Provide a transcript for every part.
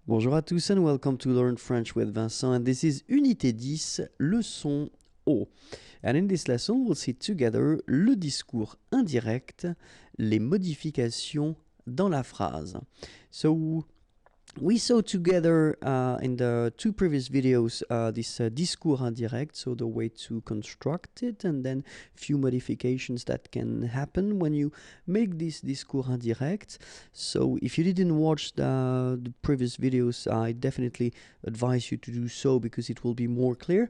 Bonjour à tous and welcome to Learn French with Vincent, and this is Unité 10, leçon O. And in this lesson we'll see together le discours indirect, les modifications dans la phrase. So we saw together in the two previous videos this discours indirect, so the way to construct it, and then few modifications that can happen when you make this discours indirect. So if you didn't watch the previous videos, I definitely advise you to do so because it will be more clear.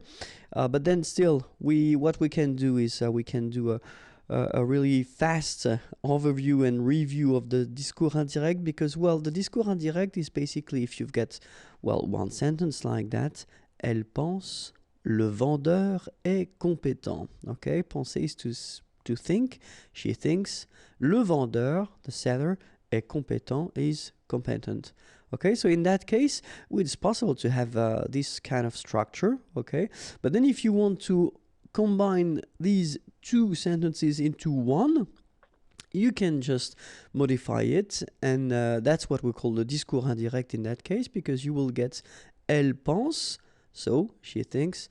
But then still, what we can do is we can do a really fast overview and review of the discours indirect because, well, the discours indirect is basically if you've got, well, one sentence like that, elle pense, le vendeur est compétent. Okay, penser is to think, she thinks, le vendeur, the seller, est compétent, is competent. Okay, so in that case, it's possible to have this kind of structure, okay? But then if you want to combine these two sentences into one, you can just modify it, and that's what we call the discours indirect in that case, because you will get elle pense, so she thinks,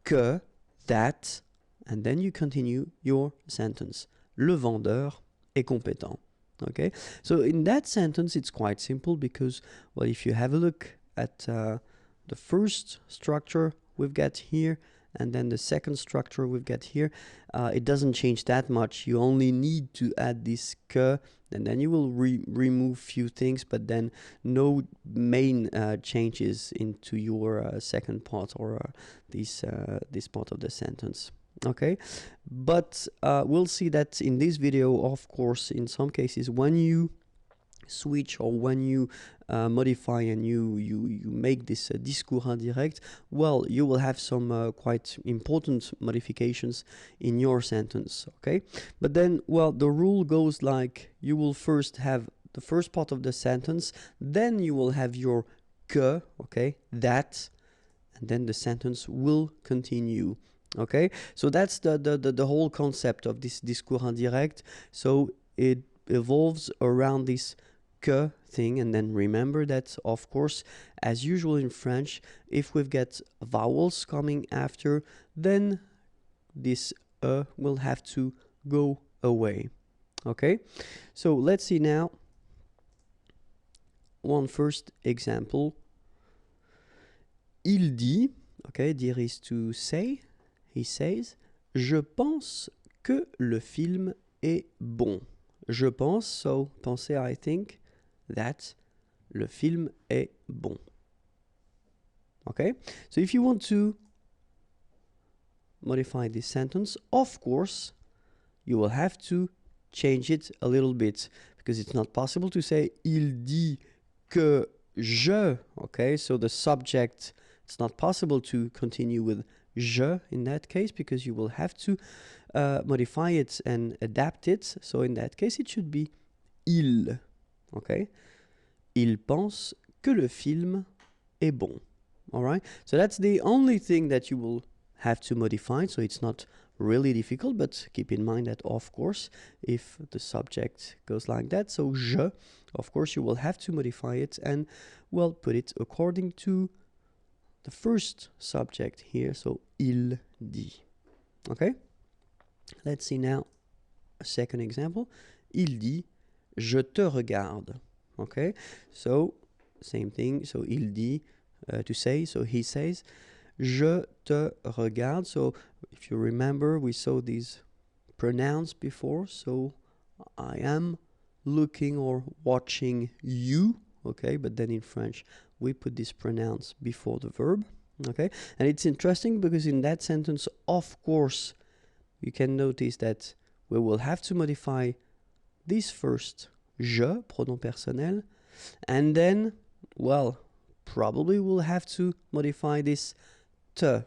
que, that, and then you continue your sentence. Le vendeur est compétent. Okay, so in that sentence it's quite simple because, well, if you have a look at the first structure we've got here and then the second structure we've got here, it doesn't change that much. You only need to add this que, and then you will remove few things, but then no main changes into your second part or this part of the sentence. Okay, but we'll see that in this video, of course, in some cases when you switch or when you modify and you make this discours indirect, well, you will have some quite important modifications in your sentence. Okay, but then, well, the rule goes like you will first have the first part of the sentence, then you will have your que, okay, that, and then the sentence will continue. Okay, so that's the whole concept of this discours indirect. So it evolves around this que thing, and then remember that, of course, as usual in French, if we've got vowels coming after, then this will have to go away. Okay, so let's see now one first example. Il dit, okay, dire is to say. He says, je pense que le film est bon. Je pense, so penser, I think, that le film est bon. Okay? So if you want to modify this sentence, of course, you will have to change it a little bit because it's not possible to say il dit que je. Okay? So the subject, it's not possible to continue with je in that case because you will have to modify it and adapt it. So in that case, it should be il. Okay? Il pense que le film est bon. All right? So that's the only thing that you will have to modify. So it's not really difficult, but keep in mind that, of course, if the subject goes like that, so je, of course, you will have to modify it and, well, put it according to the first subject here, so il dit. Okay? Let's see now a second example. Il dit, je te regarde. Okay? So, same thing. So, il dit, to say, so he says, je te regarde. So, if you remember, we saw these pronouns before. So, I am looking or watching you. Okay? But then in French, we put this pronouns before the verb. Okay, and it's interesting because in that sentence, of course, you can notice that we will have to modify this first je, pronom personnel, and then, well, probably we'll have to modify this te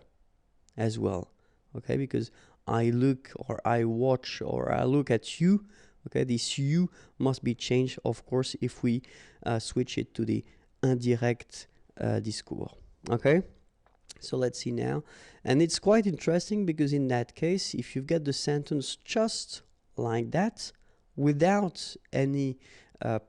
as well. Okay, because I look or I watch or I look at you. Okay, this you must be changed, of course, if we switch it to the indirect discours. Okay, so let's see now. And it's quite interesting because in that case, if you've got the sentence just like that, without any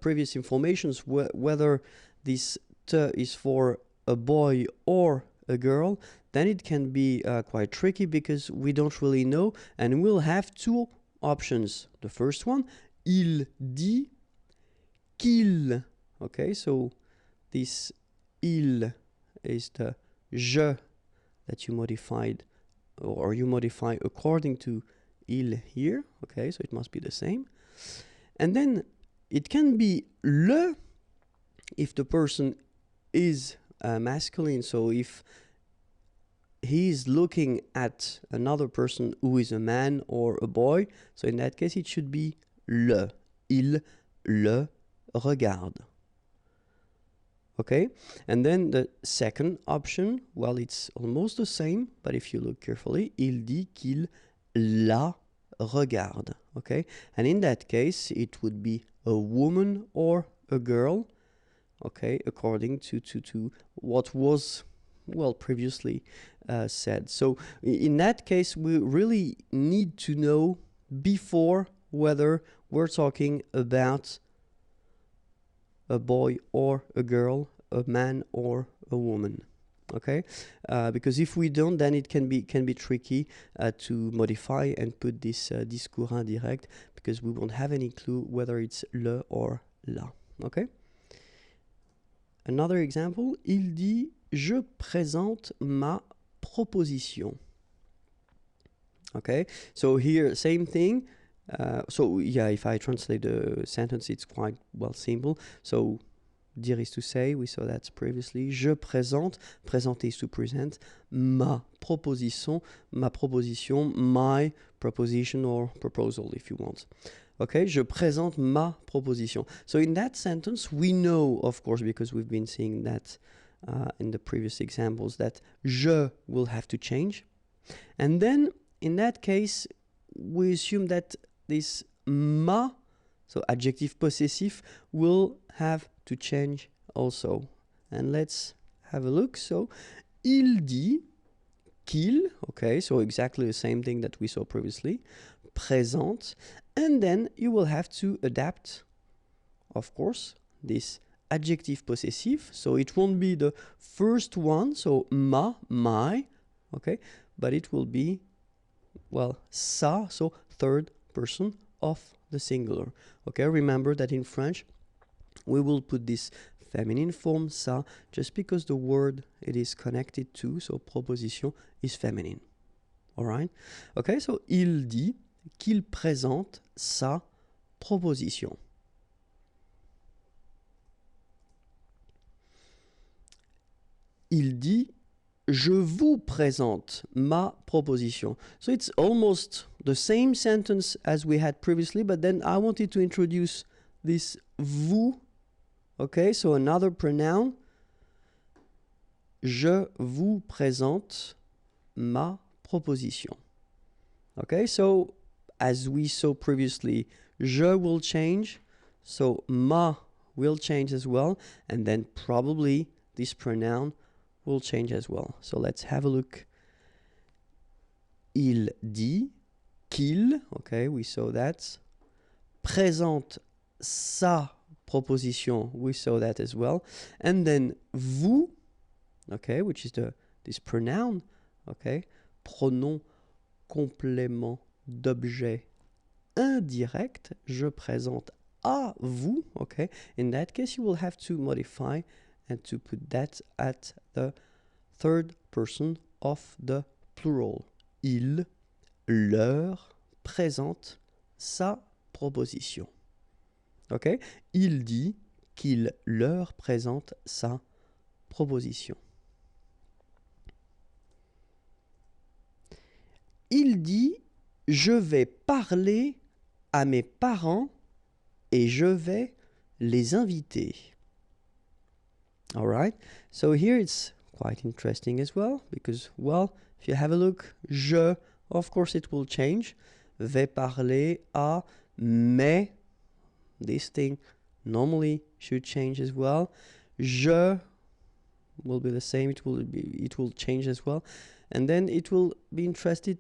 previous informations, whether this te is for a boy or a girl, then it can be quite tricky because we don't really know, and we'll have two options. The first one, il dit qu'il. Okay, so this il is the je that you modified, or you modify according to il here. Okay, so it must be the same. And then it can be le if the person is masculine, so if he's looking at another person who is a man or a boy, so in that case it should be le. Il le regarde. Okay, and then the second option, well, it's almost the same, but if you look carefully, il dit qu'il la regarde. Okay, and in that case it would be a woman or a girl. Okay, according to what was, well, previously said. So in that case, we really need to know before whether we're talking about a boy or a girl, a man or a woman. Okay, because if we don't, then it can be tricky to modify and put this discours indirect, because we won't have any clue whether it's le or la. Okay. Another example, il dit je présente ma proposition. Okay, so here same thing. So yeah, if I translate the sentence, it's quite, well, simple. So dire is to say, we saw that previously. Je présente, présenter is to present. Ma proposition, my proposition or proposal if you want. Okay, je présente ma proposition. So in that sentence, we know, of course, because we've been seeing that in the previous examples, that je will have to change. And then in that case, we assume that this ma, so adjective possessive, will have to change also. And let's have a look. So, il dit qu'il, okay, so exactly the same thing that we saw previously, présente, and then you will have to adapt, of course, this adjective possessive, so it won't be the first one, so ma, my, okay, but it will be, well, ça, so third person of the singular. Okay, remember that in French we will put this feminine form ça just because the word it is connected to, so proposition, is feminine. All right? Okay, so il dit qu'il présente sa proposition. Il dit je vous présente ma proposition. So it's almost the same sentence as we had previously, but then I wanted to introduce this vous. Okay, so another pronoun. Je vous présente ma proposition. Okay, so as we saw previously, je will change, so ma will change as well, and then probably this pronoun will change as well. So let's have a look. Il dit qu'il, okay, we saw that. Présente sa proposition, we saw that as well. And then vous, okay, which is this pronoun, okay, pronom complément d'objet indirect, je présente à vous, okay. In that case, you will have to modify and to put that at the third person of the plural. Il leur présente sa proposition. Okay? Il dit qu'il leur présente sa proposition. Il dit je vais parler à mes parents et je vais les inviter. All right, so here it's quite interesting as well, because, well, if you have a look, je, of course it will change. Vais parler à, mais, this thing normally should change as well. Je will be the same, it will change as well. And then it will be interesting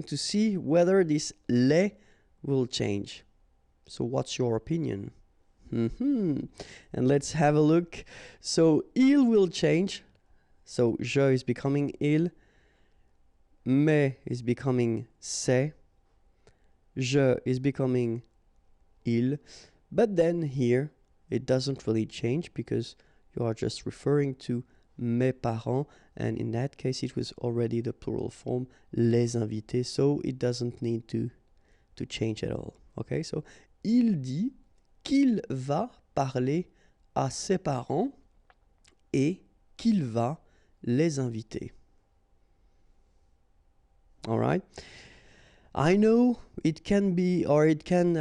to see whether this les will change. So what's your opinion? And let's have a look. So il will change. So je is becoming il. Mais is becoming c'est. Je is becoming il. But then here it doesn't really change because you are just referring to mes parents, and in that case it was already the plural form les invités, so it doesn't need to change at all. Okay, so il dit qu'il va parler à ses parents et qu'il va les inviter. All right. I know it can be, or it can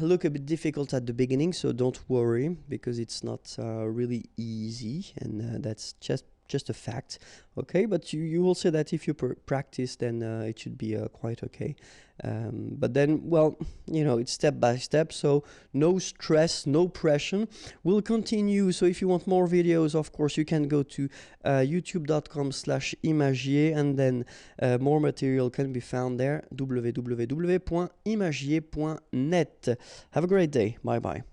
look a bit difficult at the beginning, so don't worry, because it's not really easy, and that's just a fact. Okay, but you will see that if you practice, then it should be quite okay. But then, well, you know, it's step by step, so no stress, no pressure. We'll continue. So if you want more videos, of course, you can go to youtube.com/imagier, and then more material can be found there, www.imagier.net. Have a great day. Bye bye.